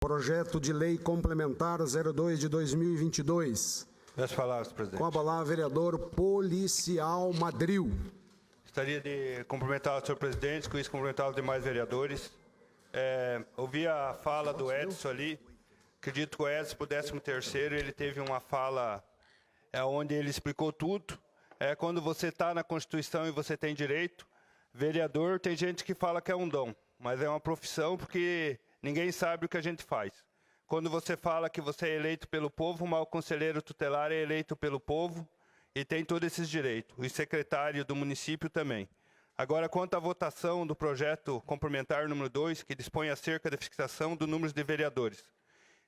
Projeto de Lei Complementar 02 de 2022. Peço palavras, presidente. Com a palavra, vereador Policial Madril. Gostaria de cumprimentar o senhor presidente, com isso cumprimentar os demais vereadores. Ouvi a fala do Edson ali. Acredito que o Edson, para o 13º, ele teve uma fala onde ele explicou tudo. Quando você está na Constituição e você tem direito, vereador, tem gente que fala que é um dom, mas é uma profissão porque ninguém sabe o que a gente faz. Quando você fala que você é eleito pelo povo, mas o conselheiro tutelar é eleito pelo povo e tem todos esses direitos. O secretário do município também. Agora, quanto à votação do projeto complementar número 2, que dispõe acerca da fixação do número de vereadores.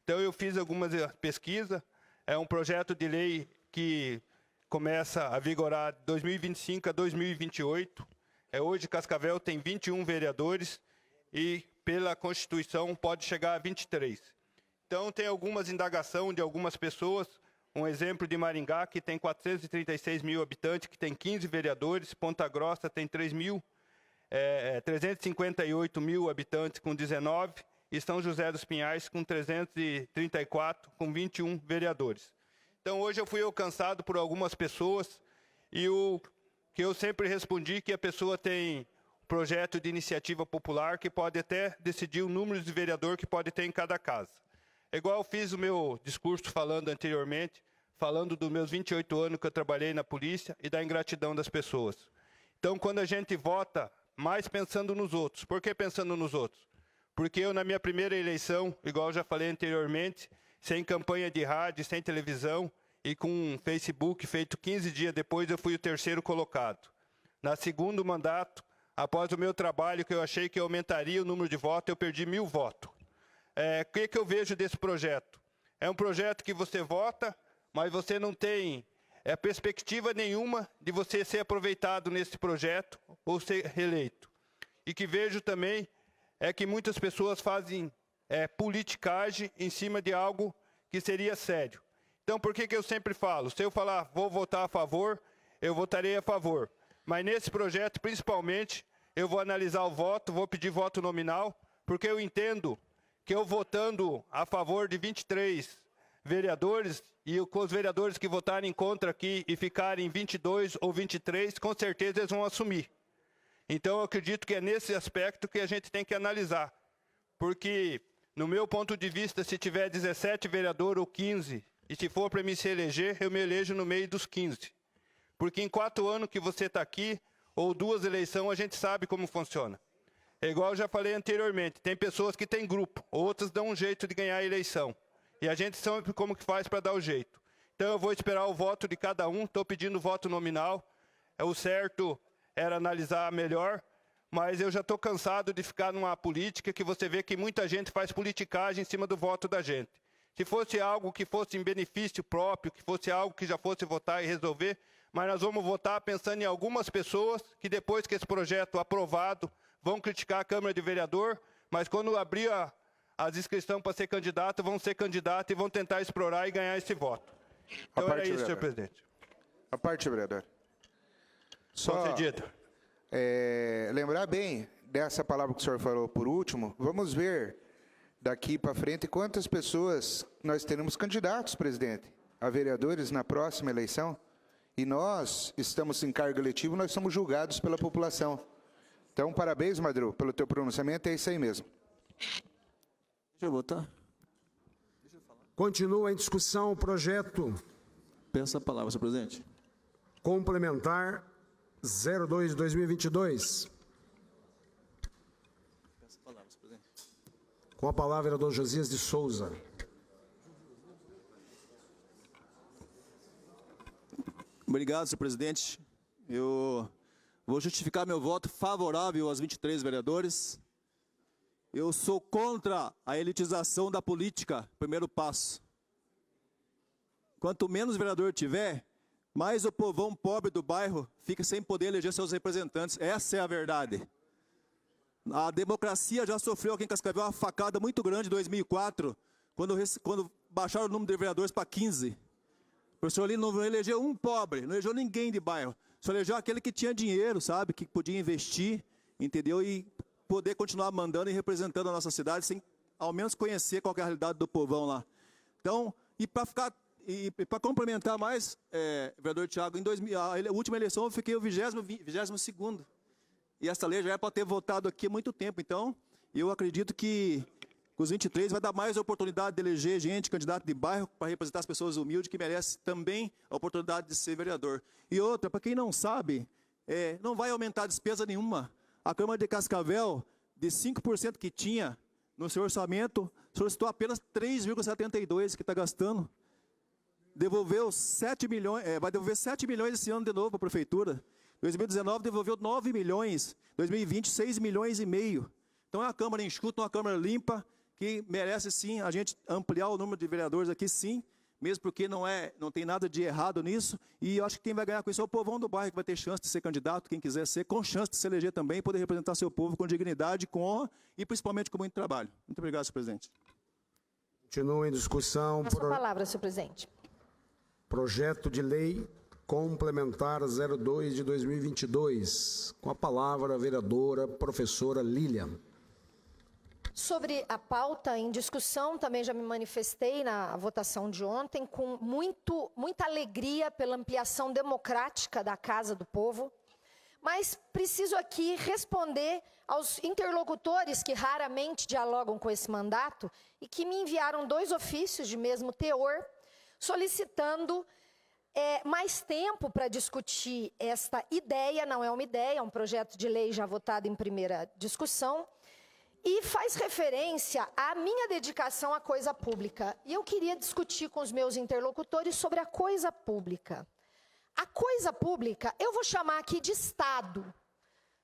Então, eu fiz algumas pesquisas. É um projeto de lei que começa a vigorar de 2025 a 2028. Hoje, Cascavel tem 21 vereadores e, pela Constituição, pode chegar a 23. Então, tem algumas indagações de algumas pessoas. Um exemplo de Maringá, que tem 436 mil habitantes, que tem 15 vereadores. Ponta Grossa tem 358 mil habitantes, com 19. E São José dos Pinhais, com 334, com 21 vereadores. Então, hoje eu fui alcançado por algumas pessoas e o que eu sempre respondi que a pessoa tem projeto de iniciativa popular que pode até decidir o número de vereador que pode ter em cada casa. Igual eu fiz o meu discurso falando anteriormente, falando dos meus 28 anos que eu trabalhei na polícia e da ingratidão das pessoas. Então, quando a gente vota, mais pensando nos outros. Por que pensando nos outros? Porque eu, na minha primeira eleição, igual eu já falei anteriormente, sem campanha de rádio, sem televisão e com um Facebook feito 15 dias depois, eu fui o 3º colocado. Na segundo mandato, após o meu trabalho, que eu achei que aumentaria o número de votos, eu perdi 1000 votos. O que eu vejo desse projeto? É um projeto que você vota, mas você não tem perspectiva nenhuma de você ser aproveitado nesse projeto ou ser reeleito. E que vejo também que muitas pessoas fazem politicagem em cima de algo que seria sério. Então, por que eu sempre falo? Se eu falar, vou votar a favor, eu votarei a favor. Mas nesse projeto, principalmente, eu vou analisar o voto, vou pedir voto nominal, porque eu entendo que eu votando a favor de 23 vereadores, e com os vereadores que votarem contra aqui e ficarem 22 ou 23, com certeza eles vão assumir. Então, eu acredito que é nesse aspecto que a gente tem que analisar. Porque, no meu ponto de vista, se tiver 17 vereadores ou 15, e se for para me se eleger, eu me elejo no meio dos 15. Porque em 4 anos que você está aqui, ou 2 eleições, a gente sabe como funciona. É igual eu já falei anteriormente, tem pessoas que têm grupo, outras dão um jeito de ganhar a eleição. E a gente sabe como que faz para dar o jeito. Então eu vou esperar o voto de cada um, estou pedindo voto nominal. O certo era analisar melhor, mas eu já estou cansado de ficar numa política que você vê que muita gente faz politicagem em cima do voto da gente. Se fosse algo que fosse em benefício próprio, que fosse algo que já fosse votar e resolver, mas nós vamos votar pensando em algumas pessoas que depois que esse projeto aprovado, vão criticar a Câmara de Vereador, mas quando abrir as inscrições para ser candidato, vão ser candidato e vão tentar explorar e ganhar esse voto. Então era isso, senhor presidente. A parte, vereador. Só concedido. Lembrar bem dessa palavra que o senhor falou por último, vamos ver daqui para frente quantas pessoas nós teremos candidatos, presidente, a vereadores na próxima eleição. E nós estamos em cargo eletivo, nós somos julgados pela população. Então, parabéns, Madru, pelo teu pronunciamento, é isso aí mesmo. Deixa eu votar. Continua em discussão o projeto. Peço a palavra, senhor presidente. Complementar 02 de 2022. Peço a palavra, senhor presidente. Com a palavra, vereador Josias de Souza. Obrigado, senhor presidente. Eu vou justificar meu voto favorável aos 23 vereadores. Eu sou contra a elitização da política, primeiro passo. Quanto menos vereador tiver, mais o povão pobre do bairro fica sem poder eleger seus representantes. Essa é a verdade. A democracia já sofreu aqui em Cascavel uma facada muito grande em 2004, quando baixaram o número de vereadores para 15. O professor ali não elegeu um pobre, não elegeu ninguém de bairro. Só elegeu aquele que tinha dinheiro, sabe? Que podia investir, entendeu? E poder continuar mandando e representando a nossa cidade sem ao menos conhecer qual que é a realidade do povão lá. Então, e para complementar mais, vereador Thiago, a última eleição eu fiquei o 22º. E essa lei já era para ter votado aqui há muito tempo. Então, eu acredito que os 23 vai dar mais oportunidade de eleger gente, candidato de bairro, para representar as pessoas humildes, que merecem também a oportunidade de ser vereador. E outra, para quem não sabe, não vai aumentar despesa nenhuma. A Câmara de Cascavel, de 5% que tinha no seu orçamento, solicitou apenas 3,72% que está gastando. Devolveu 7 milhões, vai devolver 7 milhões esse ano de novo para a Prefeitura. 2019 devolveu 9 milhões, 2020 6 milhões e meio. Então é uma Câmara enxuta, uma Câmara limpa, que merece sim a gente ampliar o número de vereadores aqui sim, mesmo porque não tem nada de errado nisso, e eu acho que quem vai ganhar com isso é o povão do bairro, que vai ter chance de ser candidato, quem quiser ser, com chance de se eleger também, e poder representar seu povo com dignidade, com honra e principalmente com muito trabalho. Muito obrigado, senhor presidente. Continua em discussão. A sua palavra, senhor presidente. Projeto de Lei Complementar 02 de 2022. Com a palavra a vereadora professora Lilian. Sobre a pauta em discussão, também já me manifestei na votação de ontem com muita alegria pela ampliação democrática da Casa do Povo, mas preciso aqui responder aos interlocutores que raramente dialogam com esse mandato e que me enviaram 2 ofícios de mesmo teor, solicitando mais tempo para discutir esta ideia. Não é uma ideia, é um projeto de lei já votado em primeira discussão, e faz referência à minha dedicação à coisa pública. E eu queria discutir com os meus interlocutores sobre a coisa pública. A coisa pública, eu vou chamar aqui de Estado.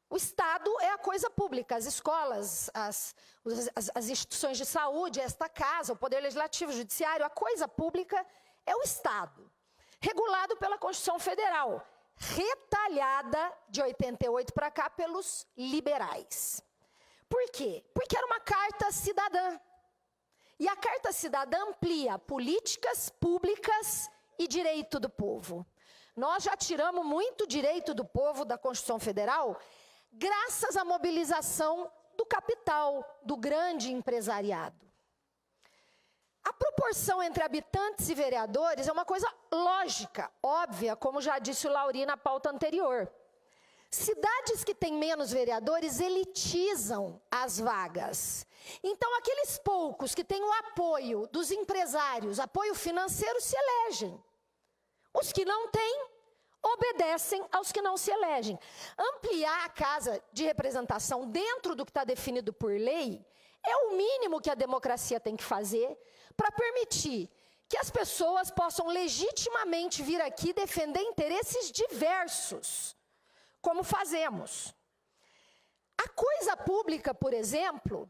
O Estado é a coisa pública, as escolas, as instituições de saúde, esta casa, o Poder Legislativo, o Judiciário. A coisa pública é o Estado, regulado pela Constituição Federal, retalhada de 88 para cá pelos liberais. Por quê? Porque era uma carta cidadã. E a carta cidadã amplia políticas públicas e direito do povo. Nós já tiramos muito direito do povo da Constituição Federal graças à mobilização do capital, do grande empresariado. A proporção entre habitantes e vereadores é uma coisa lógica, óbvia, como já disse o Lauri na pauta anterior. Cidades que têm menos vereadores elitizam as vagas. Então, aqueles poucos que têm o apoio dos empresários, apoio financeiro, se elegem. Os que não têm, obedecem aos que não se elegem. Ampliar a casa de representação dentro do que está definido por lei é o mínimo que a democracia tem que fazer para permitir que as pessoas possam legitimamente vir aqui defender interesses diversos, como fazemos. A coisa pública, por exemplo,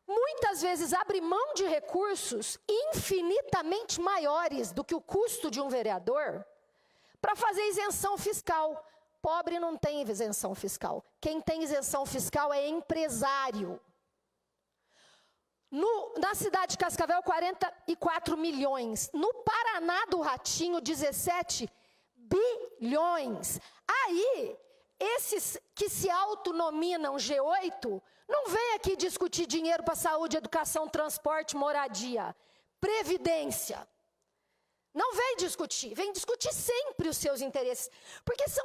muitas vezes abre mão de recursos infinitamente maiores do que o custo de um vereador para fazer isenção fiscal. Pobre não tem isenção fiscal. Quem tem isenção fiscal é empresário. Na cidade de Cascavel, 44 milhões. No Paraná do Ratinho, 17 bilhões. Aí, esses que se autonominam G8, não vem aqui discutir dinheiro para saúde, educação, transporte, moradia, previdência. Não vem discutir sempre os seus interesses. Porque são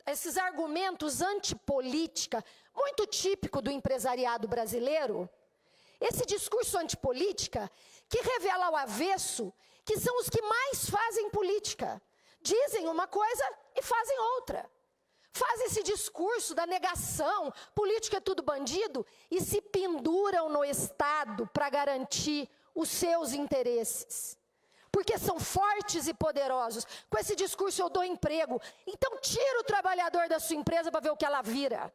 esses argumentos antipolítica, muito típico do empresariado brasileiro. Esse discurso antipolítica que revela ao avesso que são os que mais fazem política. Dizem uma coisa e fazem outra. Fazem esse discurso da negação, política é tudo bandido, e se penduram no Estado para garantir os seus interesses. Porque são fortes e poderosos. Com esse discurso eu dou emprego. Então tira o trabalhador da sua empresa para ver o que ela vira.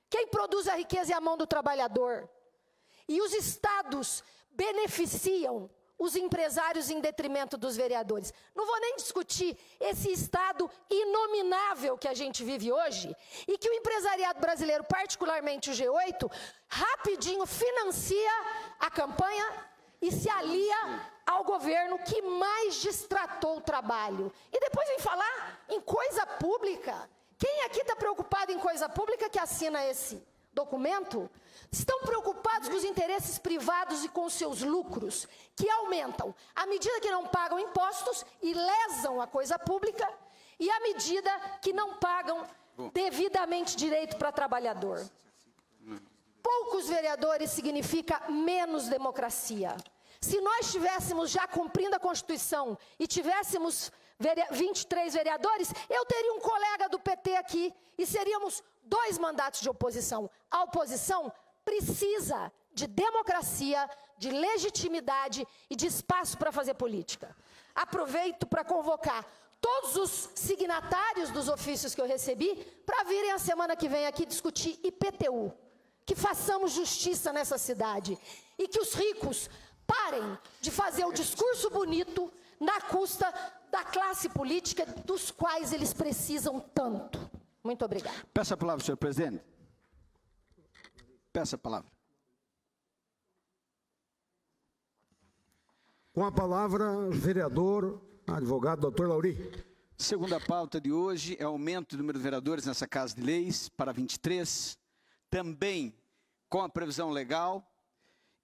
Quem produz a riqueza é a mão do trabalhador. E os estados beneficiam os empresários em detrimento dos vereadores. Não vou nem discutir esse estado inominável que a gente vive hoje e que o empresariado brasileiro, particularmente o G8, rapidinho financia a campanha e se alia ao governo que mais distratou o trabalho. E depois vem falar em coisa pública. Quem aqui está preocupado em coisa pública que assina esse documento, estão preocupados com os interesses privados e com seus lucros, que aumentam à medida que não pagam impostos e lesam a coisa pública, e à medida que não pagam devidamente direito para trabalhador. Poucos vereadores significa menos democracia. Se nós estivéssemos já cumprindo a Constituição e tivéssemos 23 vereadores, eu teria um colega do PT aqui e seríamos 2 mandatos de oposição. A oposição precisa de democracia, de legitimidade e de espaço para fazer política. Aproveito para convocar todos os signatários dos ofícios que eu recebi para virem a semana que vem aqui discutir IPTU. Que façamos justiça nessa cidade e que os ricos parem de fazer o discurso bonito na custa da classe política dos quais eles precisam tanto. Muito obrigada. Peço a palavra, senhor presidente. Peço a palavra. Com a palavra, vereador, advogado, doutor Lauri. Segunda pauta de hoje é o aumento do número de vereadores nessa Casa de Leis para 23, também com a previsão legal.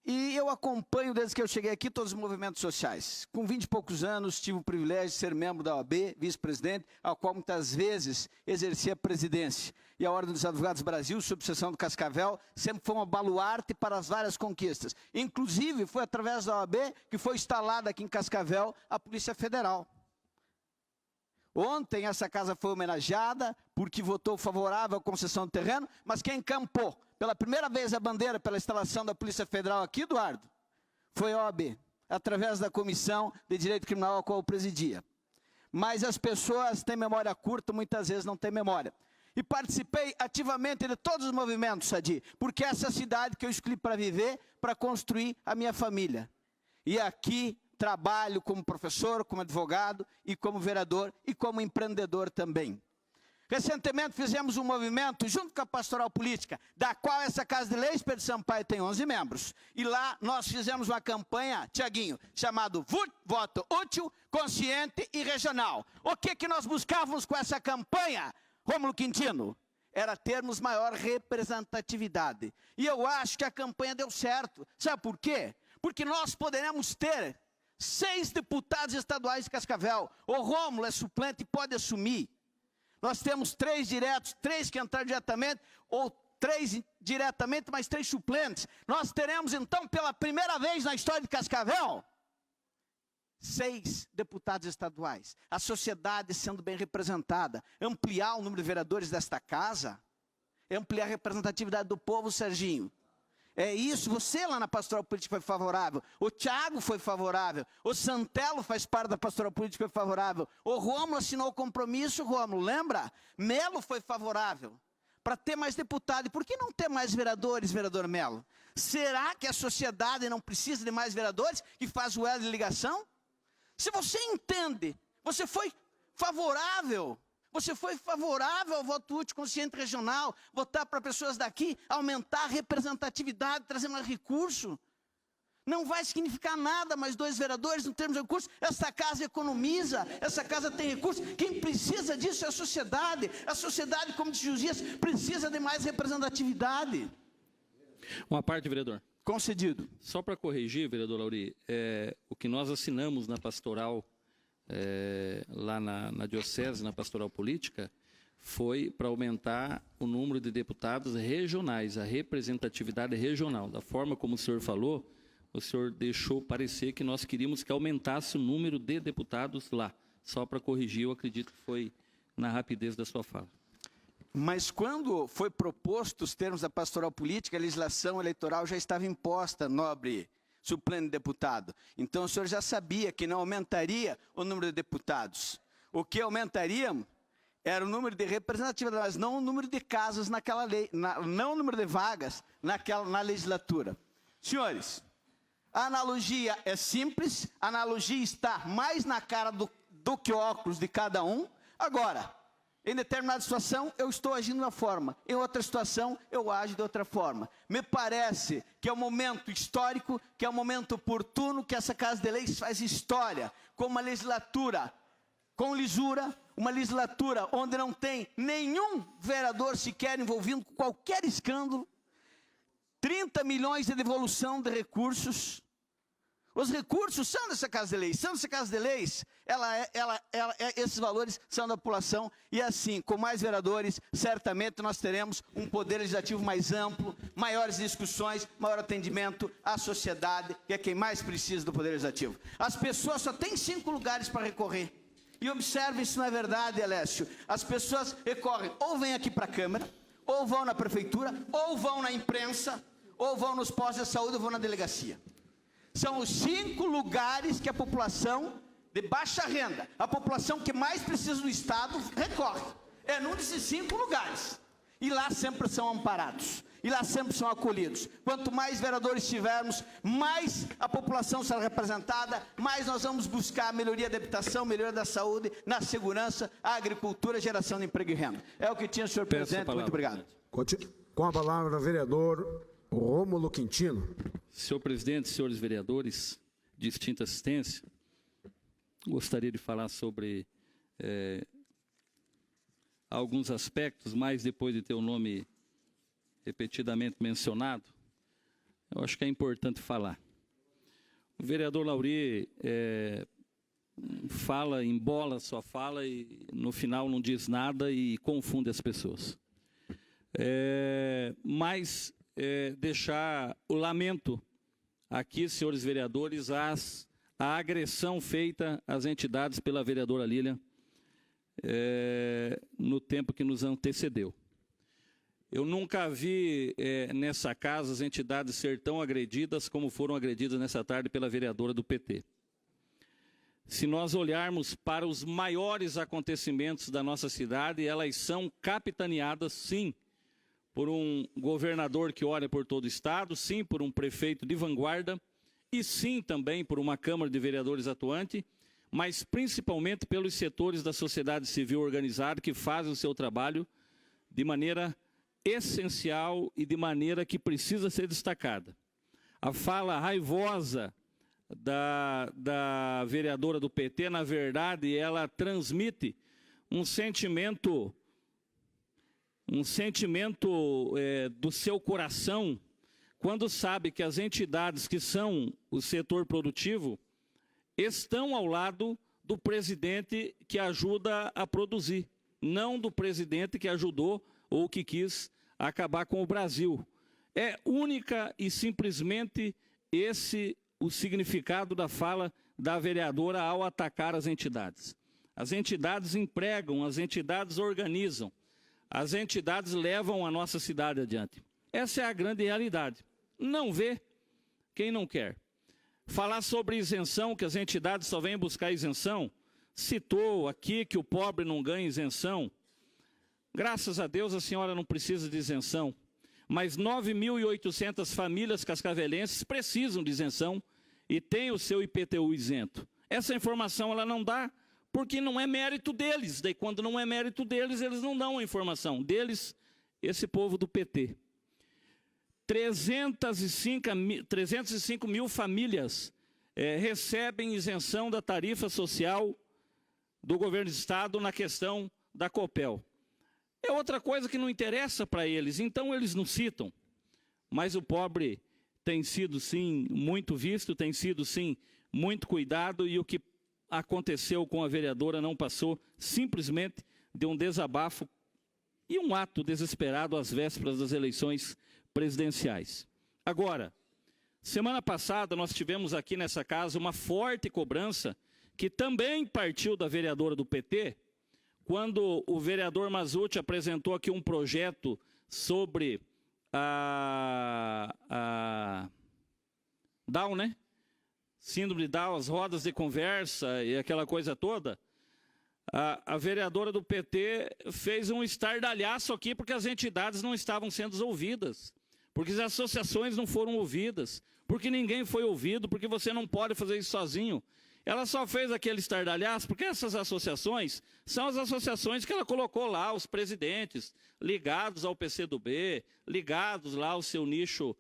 E eu acompanho, desde que eu cheguei aqui, todos os movimentos sociais. Com 20 e poucos anos, tive o privilégio de ser membro da OAB, vice-presidente, ao qual muitas vezes exerci a presidência. E a Ordem dos Advogados do Brasil, subseção do Cascavel, sempre foi uma baluarte para as várias conquistas. Inclusive, foi através da OAB que foi instalada aqui em Cascavel a Polícia Federal. Ontem essa casa foi homenageada porque votou favorável à concessão do terreno, mas quem encampou pela primeira vez a bandeira pela instalação da Polícia Federal aqui, Eduardo, foi a OAB, através da Comissão de Direito Criminal a qual eu presidia. Mas as pessoas têm memória curta, muitas vezes não têm memória. E participei ativamente de todos os movimentos, Sadi, porque essa é a cidade que eu escolhi para viver, para construir a minha família. E aqui trabalho como professor, como advogado, e como vereador, e como empreendedor também. Recentemente fizemos um movimento junto com a Pastoral Política, da qual essa Casa de Leis, Pedro Sampaio, tem 11 membros. E lá nós fizemos uma campanha, Tiaguinho, chamado Voto Útil, Consciente e Regional. O que nós buscávamos com essa campanha, Rômulo Quintino? Era termos maior representatividade. E eu acho que a campanha deu certo. Sabe por quê? Porque nós poderemos ter 6 deputados estaduais de Cascavel. O Rômulo é suplente e pode assumir. Nós temos 3 diretos, 3 que entraram diretamente, ou 3 diretamente, mais 3 suplentes. Nós teremos, então, pela primeira vez na história de Cascavel, 6 deputados estaduais. A sociedade sendo bem representada. Ampliar o número de vereadores desta casa, ampliar a representatividade do povo, Serginho. É isso, você lá na Pastoral Política foi favorável, o Thiago foi favorável, o Santelo faz parte da Pastoral Política, foi favorável, o Rômulo assinou o compromisso, Rômulo, lembra? Melo foi favorável, para ter mais deputado. E por que não ter mais vereadores, vereador Melo? Será que a sociedade não precisa de mais vereadores que faz o elo de ligação? Se você entende, você foi favorável ao voto útil, consciente regional, votar para pessoas daqui, aumentar a representatividade, trazer mais recurso. Não vai significar nada mais 2 vereadores em termos de recursos. Essa casa economiza, essa casa tem recursos. Quem precisa disso é a sociedade. A sociedade, como disse Josias, precisa de mais representatividade. Uma parte, vereador. Concedido. Só para corrigir, vereador Lauri, o que nós assinamos na pastoral, lá na Diocese, na Pastoral Política, foi para aumentar o número de deputados regionais, a representatividade regional. Da forma como o senhor falou, o senhor deixou parecer que nós queríamos que aumentasse o número de deputados lá. Só para corrigir, eu acredito que foi na rapidez da sua fala. Mas quando foi proposto os termos da Pastoral Política, a legislação eleitoral já estava imposta, nobre suplente deputado. Então o senhor já sabia que não aumentaria o número de deputados. O que aumentaria era o número de representatividade, mas não o número de casos naquela lei, não o número de vagas na legislatura. Senhores, a analogia é simples, a analogia está mais na cara do que óculos de cada um. Agora, em determinada situação, eu estou agindo de uma forma. Em outra situação, eu ajo de outra forma. Me parece que é um momento histórico, que é um momento oportuno, que essa Casa de Leis faz história, com uma legislatura com lisura, uma legislatura onde não tem nenhum vereador sequer envolvido com qualquer escândalo, 30 milhões de devolução de recursos. Os recursos são dessa Casa de Leis. São dessa Casa de Leis, esses valores são da população. E assim, com mais vereadores, certamente nós teremos um poder legislativo mais amplo, maiores discussões, maior atendimento à sociedade, que é quem mais precisa do poder legislativo. As pessoas só têm 5 lugares para recorrer. E observe, isso não é verdade, Alessio. As pessoas recorrem, ou vêm aqui para a Câmara, ou vão na Prefeitura, ou vão na imprensa, ou vão nos postos de saúde, ou vão na delegacia. São os 5 lugares que a população de baixa renda, a população que mais precisa do Estado, recorre. É num desses 5 lugares. E lá sempre são amparados. E lá sempre são acolhidos. Quanto mais vereadores tivermos, mais a população será representada, mais nós vamos buscar a melhoria da habitação, melhoria da saúde, na segurança, a agricultura, geração de emprego e renda. É o que tinha, senhor presidente. Muito obrigado. Com a palavra, vereador Rômulo Quintino. Senhor presidente, senhores vereadores de extinta assistência, gostaria de falar sobre alguns aspectos, mas depois de ter o nome repetidamente mencionado, eu acho que é importante falar. O vereador Lauri fala, embola sua fala e no final não diz nada e confunde as pessoas. Mas deixar o lamento aqui, senhores vereadores, a agressão feita às entidades pela vereadora Lília no tempo que nos antecedeu. Eu nunca vi nessa casa as entidades ser tão agredidas como foram agredidas nessa tarde pela vereadora do PT. Se nós olharmos para os maiores acontecimentos da nossa cidade, elas são capitaneadas, sim, por um governador que olha por todo o Estado, sim, por um prefeito de vanguarda, e sim também por uma Câmara de Vereadores atuante, mas principalmente pelos setores da sociedade civil organizada que fazem o seu trabalho de maneira essencial e de maneira que precisa ser destacada. A fala raivosa da vereadora do PT, na verdade, ela transmite um sentimento do seu coração, quando sabe que as entidades que são o setor produtivo estão ao lado do presidente que ajuda a produzir, não do presidente que ajudou ou que quis acabar com o Brasil. É única e simplesmente esse o significado da fala da vereadora ao atacar as entidades. As entidades empregam, as entidades organizam, as entidades levam a nossa cidade adiante. Essa é a grande realidade. Não vê quem não quer. Falar sobre isenção, que as entidades só vêm buscar isenção, citou aqui que o pobre não ganha isenção. Graças a Deus a senhora não precisa de isenção, mas 9.800 famílias cascavelenses precisam de isenção e têm o seu IPTU isento. Essa informação ela não dá porque não é mérito deles. Daí quando não é mérito deles, eles não dão a informação. Deles, esse povo do PT. 305 mil famílias recebem isenção da tarifa social do governo do Estado na questão da Copel. É outra coisa que não interessa para eles, então eles não citam. Mas o pobre tem sido, sim, muito visto, tem sido, sim, muito cuidado, e o que aconteceu com a vereadora não passou simplesmente de um desabafo e um ato desesperado às vésperas das eleições presidenciais. Agora, semana passada nós tivemos aqui nessa casa uma forte cobrança que também partiu da vereadora do PT, quando o vereador Mazzucci apresentou aqui um projeto sobre a Down, né? Síndrome de Down, as rodas de conversa e aquela coisa toda. A vereadora do PT fez um estardalhaço aqui porque as entidades não estavam sendo ouvidas, porque as associações não foram ouvidas, porque ninguém foi ouvido, porque você não pode fazer isso sozinho. Ela só fez aquele estardalhaço porque essas associações são as associações que ela colocou lá, os presidentes, ligados ao PCdoB, ligados lá ao seu nicho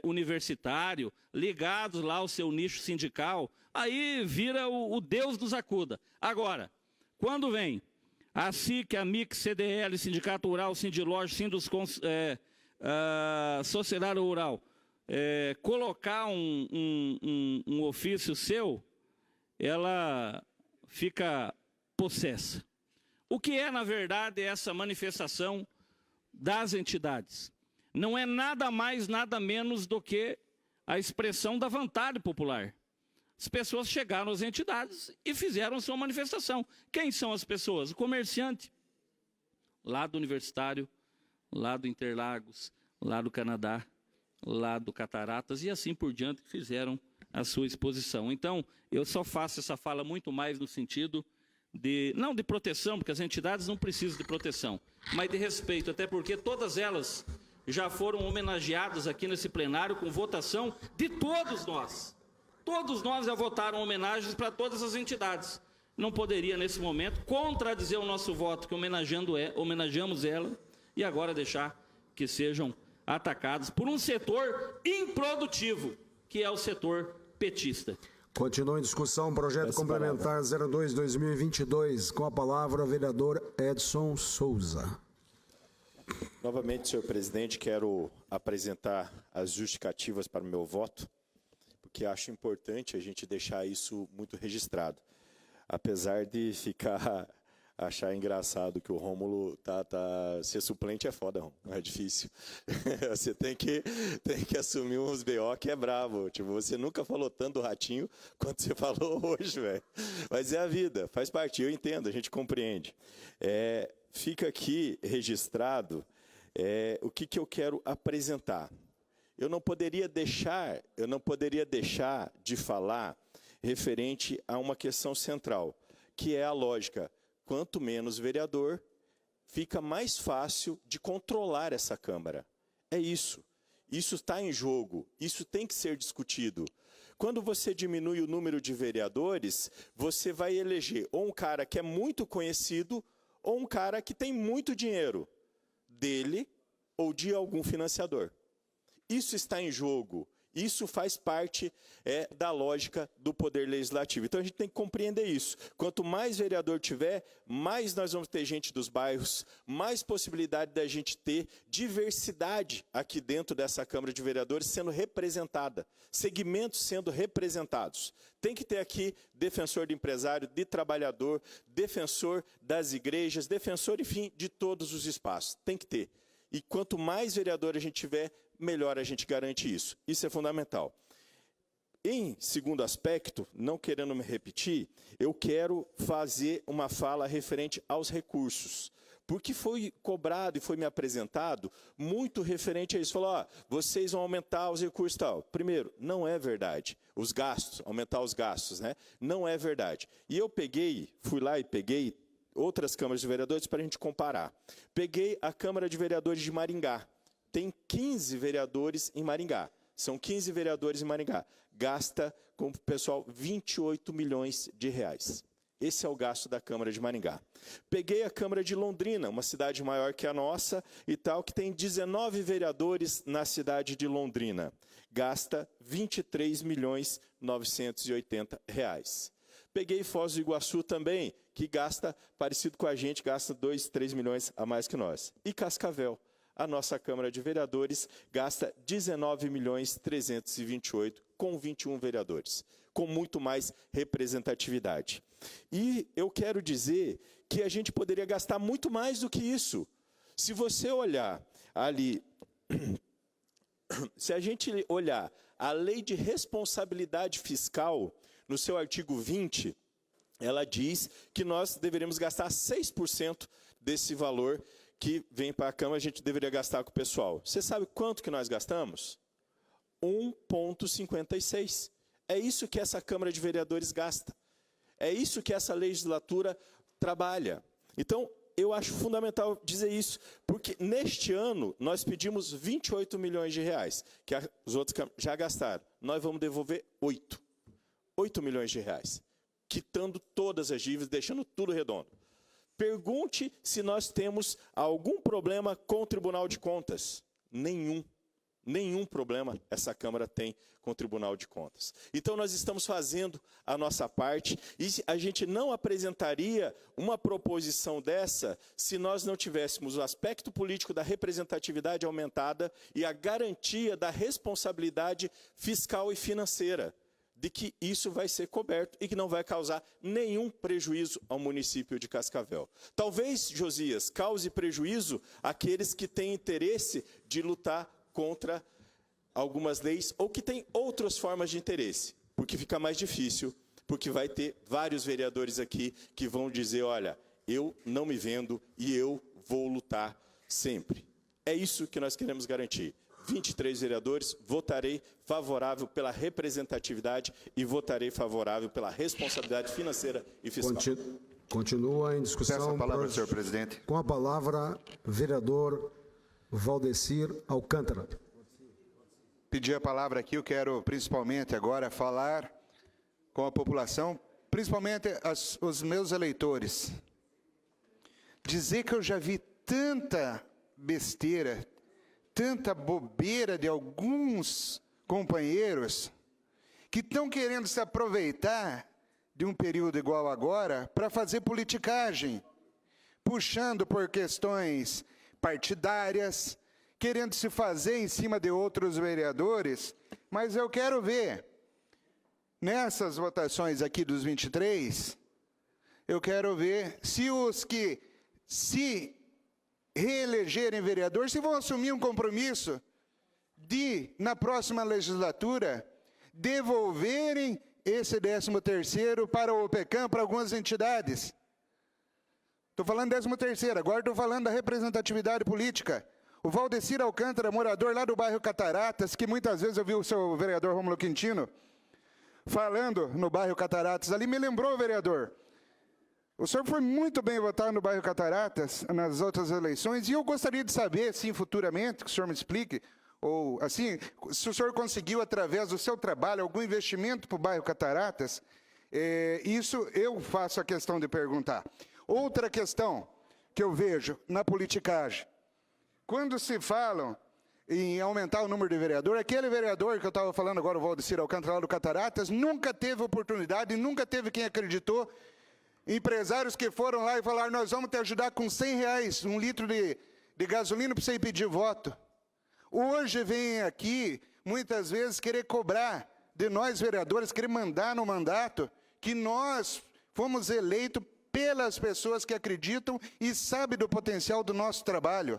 universitário, ligados lá ao seu nicho sindical. Aí vira o Deus nos acuda. Agora, quando vem a SIC, a MIC, CDL, Sindicato Rural, Sindiloja, societário rural, colocar um ofício seu, ela fica possessa. O que é, na verdade, essa manifestação das entidades? Não é nada mais, nada menos do que a expressão da vontade popular. As pessoas chegaram às entidades e fizeram sua manifestação. Quem são as pessoas? O comerciante, lá do Universitário, lá do Interlagos, lá do Canadá, lá do Cataratas e assim por diante, que fizeram a sua exposição. Então, eu só faço essa fala muito mais no sentido não de proteção, porque as entidades não precisam de proteção, mas de respeito, até porque todas elas já foram homenageadas aqui nesse plenário com votação de todos nós. Todos nós já votaram homenagens para todas as entidades. Não poderia, nesse momento, contradizer o nosso voto, que homenageamos ela, e agora deixar que sejam atacados por um setor improdutivo, que é o setor petista. Continua em discussão, projeto complementar 02/2022. Com a palavra, o vereador Edson Souza. Novamente, senhor presidente, quero apresentar as justificativas para o meu voto, porque acho importante a gente deixar isso muito registrado. Apesar de achar engraçado que o Rômulo ser suplente é foda, Rômulo, não é difícil. Você tem que assumir uns BO que é bravo. Tipo, você nunca falou tanto do Ratinho quanto você falou hoje, velho. Mas é a vida, faz parte, eu entendo, a gente compreende. Fica aqui registrado o que eu quero apresentar. Eu não poderia deixar de falar referente a uma questão central, que é a lógica. Quanto menos vereador, fica mais fácil de controlar essa Câmara. É isso. Isso está em jogo. Isso tem que ser discutido. Quando você diminui o número de vereadores, você vai eleger ou um cara que é muito conhecido ou um cara que tem muito dinheiro, dele ou de algum financiador. Isso está em jogo. Isso faz parte da lógica do poder legislativo. Então, a gente tem que compreender isso. Quanto mais vereador tiver, mais nós vamos ter gente dos bairros, mais possibilidade da gente ter diversidade aqui dentro dessa Câmara de Vereadores sendo representada, segmentos sendo representados. Tem que ter aqui defensor de empresário, de trabalhador, defensor das igrejas, defensor, enfim, de todos os espaços. Tem que ter. E quanto mais vereador a gente tiver, melhor a gente garante isso. Isso é fundamental. Em segundo aspecto, não querendo me repetir, eu quero fazer uma fala referente aos recursos. Porque foi cobrado e foi me apresentado muito referente a isso. Falou, vocês vão aumentar os recursos e tal. Primeiro, não é verdade. Os gastos, aumentar os gastos, né? Não é verdade. E eu fui lá e peguei outras câmaras de vereadores para a gente comparar. Peguei a Câmara de Vereadores de Maringá. Tem 15 vereadores em Maringá. São 15 vereadores em Maringá. Gasta, com o pessoal, 28 milhões de reais. Esse é o gasto da Câmara de Maringá. Peguei a Câmara de Londrina, uma cidade maior que a nossa e tal, que tem 19 vereadores na cidade de Londrina. Gasta 23 milhões 980 reais. Peguei Foz do Iguaçu também, que gasta, parecido com a gente, gasta 2, 3 milhões a mais que nós. E Cascavel. A nossa Câmara de Vereadores gasta 19 milhões 328 com 21 vereadores, com muito mais representatividade. E eu quero dizer que a gente poderia gastar muito mais do que isso. Se você olhar ali, se a gente olhar a Lei de Responsabilidade Fiscal, no seu artigo 20, ela diz que nós deveríamos gastar 6% desse valor que vem para a Câmara, a gente deveria gastar com o pessoal. Você sabe quanto que nós gastamos? 1,56. É isso que essa Câmara de Vereadores gasta. É isso que essa legislatura trabalha. Então, eu acho fundamental dizer isso, porque neste ano nós pedimos 28 milhões de reais, que os outros já gastaram. Nós vamos devolver 8 milhões de reais, quitando todas as dívidas, deixando tudo redondo. Pergunte se nós temos algum problema com o Tribunal de Contas. Nenhum. nenhum problema essa Câmara tem com o Tribunal de Contas. Então, nós estamos fazendo a nossa parte e a gente não apresentaria uma proposição dessa se nós não tivéssemos o aspecto político da representatividade aumentada e a garantia da responsabilidade fiscal e financeira, de que isso vai ser coberto e que não vai causar nenhum prejuízo ao município de Cascavel. Talvez, Josias, cause prejuízo àqueles que têm interesse de lutar contra algumas leis ou que têm outras formas de interesse, porque fica mais difícil, porque vai ter vários vereadores aqui que vão dizer, olha, eu não me vendo e eu vou lutar sempre. É isso que nós queremos garantir. 23 vereadores, votarei favorável pela representatividade e votarei favorável pela responsabilidade financeira e fiscal. Continua em discussão. Peço a palavra, senhor presidente. Com a palavra, vereador Valdecir Alcântara. Pedi a palavra aqui, eu quero principalmente agora falar com a população, principalmente os meus eleitores. Dizer que eu já vi tanta besteira, tanta bobeira de alguns companheiros que estão querendo se aproveitar de um período igual agora para fazer politicagem, puxando por questões partidárias, querendo se fazer em cima de outros vereadores, mas eu quero ver, nessas votações aqui dos 23, eu quero ver se os que se reelegerem vereador, se vão assumir um compromisso de, na próxima legislatura, devolverem esse 13º para o OPECAM, para algumas entidades. Estou falando 13º, agora estou falando da representatividade política. O Valdecir Alcântara, morador lá do bairro Cataratas, que muitas vezes eu vi o seu vereador Rômulo Quintino falando no bairro Cataratas, ali me lembrou, vereador, o senhor foi muito bem votado no bairro Cataratas nas outras eleições, e eu gostaria de saber, sim, futuramente, que o senhor me explique, ou assim, se o senhor conseguiu, através do seu trabalho, algum investimento para o bairro Cataratas, isso eu faço a questão de perguntar. Outra questão que eu vejo na politicagem, quando se falam em aumentar o número de vereador, aquele vereador que eu estava falando agora, o Valdecir Alcântara, lá do Cataratas, nunca teve oportunidade, nunca teve quem acreditou, empresários que foram lá e falaram, nós vamos te ajudar com R$100, um litro de gasolina para você ir pedir voto. Hoje vem aqui, muitas vezes, querer cobrar de nós vereadores, querer mandar no mandato, que nós fomos eleitos pelas pessoas que acreditam e sabem do potencial do nosso trabalho.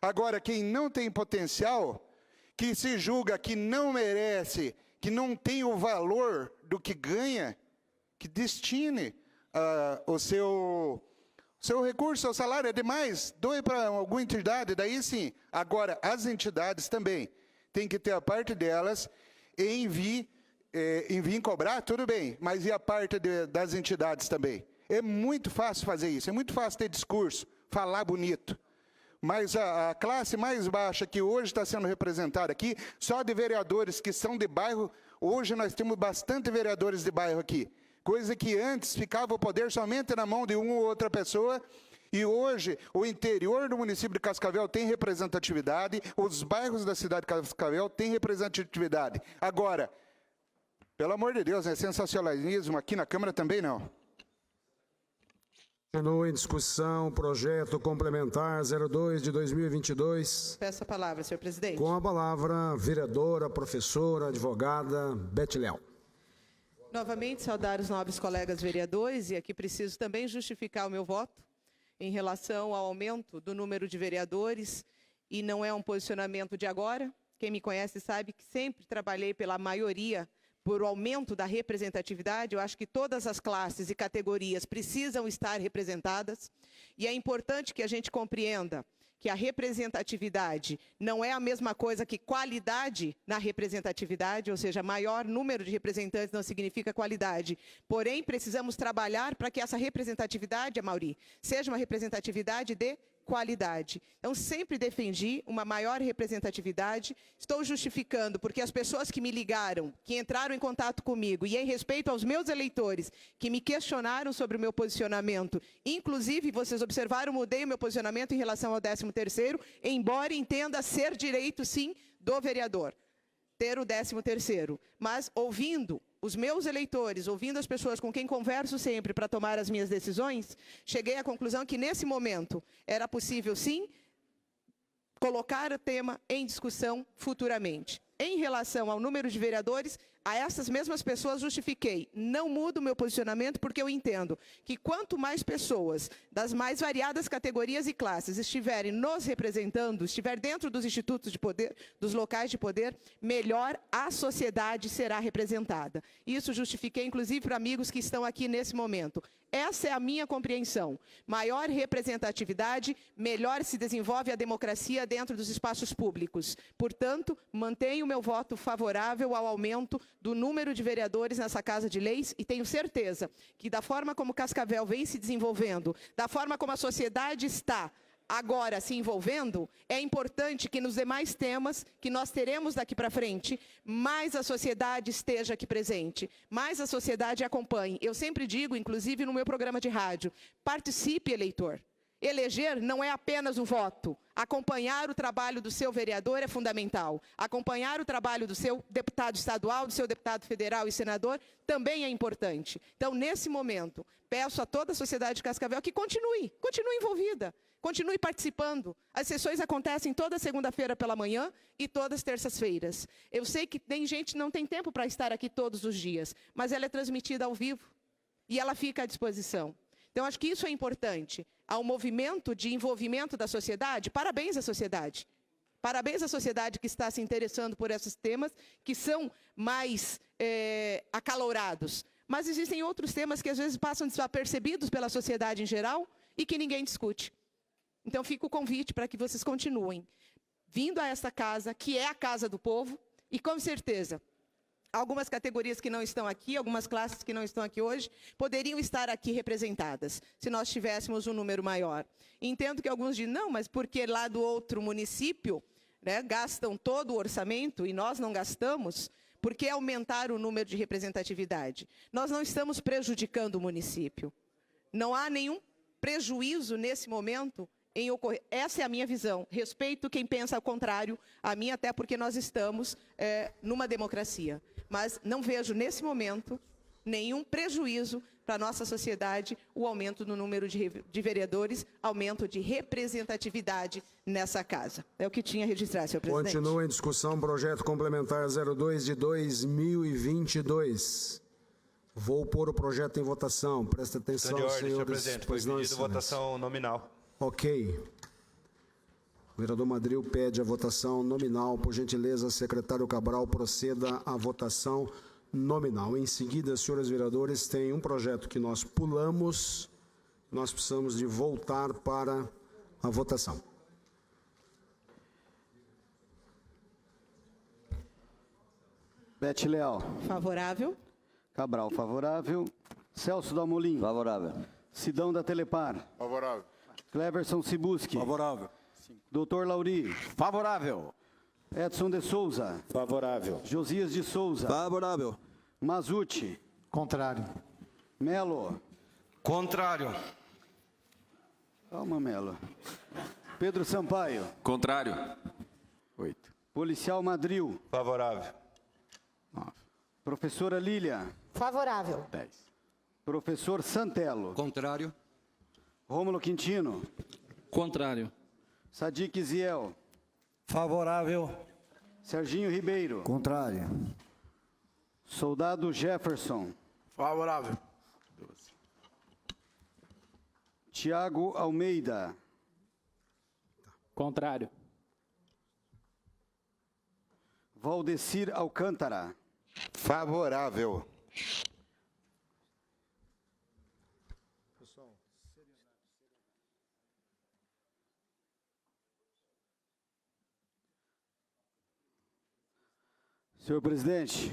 Agora, quem não tem potencial, que se julga que não merece, que não tem o valor do que ganha, que destine o seu recurso, seu salário é demais, doe para alguma entidade, daí sim. Agora, as entidades também têm que ter a parte delas em vir cobrar, tudo bem, mas e a parte das entidades também? É muito fácil fazer isso, é muito fácil ter discurso, falar bonito. Mas a classe mais baixa que hoje está sendo representada aqui, só de vereadores que são de bairro, hoje nós temos bastante vereadores de bairro aqui. Coisa que antes ficava o poder somente na mão de uma ou outra pessoa, e hoje o interior do município de Cascavel tem representatividade, os bairros da cidade de Cascavel têm representatividade. Agora, pelo amor de Deus, sensacionalismo aqui na Câmara também não. Continua em discussão o projeto complementar 02 de 2022. Peço a palavra, senhor presidente. Com a palavra, vereadora, professora, advogada, Beth Léo. Novamente, saudar os nobres colegas vereadores, e aqui preciso também justificar o meu voto em relação ao aumento do número de vereadores, e não é um posicionamento de agora. Quem me conhece sabe que sempre trabalhei pela maioria, por o aumento da representatividade. Eu acho que todas as classes e categorias precisam estar representadas, e é importante que a gente compreenda que a representatividade não é a mesma coisa que qualidade na representatividade, ou seja, maior número de representantes não significa qualidade. Porém, precisamos trabalhar para que essa representatividade, Amaury, seja uma representatividade de qualidade. Então, sempre defendi uma maior representatividade. Estou justificando porque as pessoas que me ligaram, que entraram em contato comigo, e em respeito aos meus eleitores, que me questionaram sobre o meu posicionamento, inclusive, vocês observaram, mudei o meu posicionamento em relação ao 13º, embora entenda ser direito, sim, do vereador ter o 13º. Mas, ouvindo os meus eleitores, ouvindo as pessoas com quem converso sempre para tomar as minhas decisões, cheguei à conclusão que, nesse momento, era possível, sim, colocar o tema em discussão futuramente. Em relação ao número de vereadores, a essas mesmas pessoas justifiquei. Não mudo o meu posicionamento porque eu entendo que quanto mais pessoas das mais variadas categorias e classes estiverem nos representando, estiver dentro dos institutos de poder, dos locais de poder, melhor a sociedade será representada. Isso justifiquei, inclusive, para amigos que estão aqui nesse momento. Essa é a minha compreensão. Maior representatividade, melhor se desenvolve a democracia dentro dos espaços públicos. Portanto, mantenho o meu voto favorável ao aumento do número de vereadores nessa Casa de Leis e tenho certeza que, da forma como Cascavel vem se desenvolvendo, da forma como a sociedade está agora se envolvendo, é importante que nos demais temas que nós teremos daqui para frente, mais a sociedade esteja aqui presente, mais a sociedade acompanhe. Eu sempre digo, inclusive no meu programa de rádio, participe, eleitor. Eleger não é apenas o voto. Acompanhar o trabalho do seu vereador é fundamental. Acompanhar o trabalho do seu deputado estadual, do seu deputado federal e senador também é importante. Então, nesse momento, peço a toda a sociedade de Cascavel que continue envolvida, continue participando. As sessões acontecem toda segunda-feira pela manhã e todas terças-feiras. Eu sei que tem gente que não tem tempo para estar aqui todos os dias, mas ela é transmitida ao vivo e ela fica à disposição. Então, acho que isso é importante. Ao movimento de envolvimento da sociedade, parabéns à sociedade. Parabéns à sociedade que está se interessando por esses temas, que são mais acalorados. Mas existem outros temas que às vezes passam desapercebidos pela sociedade em geral e que ninguém discute. Então, fica o convite para que vocês continuem vindo a esta casa, que é a casa do povo, e com certeza, algumas categorias que não estão aqui, algumas classes que não estão aqui hoje, poderiam estar aqui representadas, se nós tivéssemos um número maior. Entendo que alguns dizem, não, mas porque lá do outro município, né, gastam todo o orçamento e nós não gastamos, por que aumentar o número de representatividade? Nós não estamos prejudicando o município. Não há nenhum prejuízo nesse momento em ocorrer. Essa é a minha visão. Respeito quem pensa ao contrário a mim, até porque nós estamos numa democracia. Mas não vejo, nesse momento, nenhum prejuízo para a nossa sociedade o aumento no número de vereadores, aumento de representatividade nessa casa. É o que tinha a registrar, senhor presidente. Continua em discussão o projeto complementar 02 de 2022. Vou pôr o projeto em votação. Presta atenção, senhor presidente. Foi pedido votação nominal. Ok. O vereador Madril pede a votação nominal. Por gentileza, secretário Cabral, proceda à votação nominal. Em seguida, senhores vereadores, tem um projeto que nós pulamos. Nós precisamos de voltar para a votação. Bete Leal. Favorável. Cabral, favorável. Celso Dalmolin. Favorável. Sidão da Telepar. Favorável. Cleverson Sibuski. Favorável. Doutor Lauri. Favorável. Edson de Souza. Favorável. Josias de Souza. Favorável. Mazuti. Contrário. Melo. Contrário. Calma, Melo. Pedro Sampaio. Contrário. 8. Policial Madril. Favorável. 9. Professora Lília. Favorável. 10. Professor Santelo. Contrário. Rômulo Quintino. Contrário. Sadiq Ziel. Favorável. Serginho Ribeiro. Contrário. Soldado Jefferson. Favorável. Tiago Almeida. Contrário. Valdecir Alcântara. Favorável. Senhor presidente,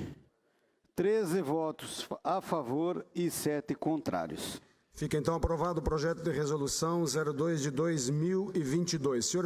13 votos a favor e 7 contrários. Fica então aprovado o projeto de resolução 02 de 2022. Senhores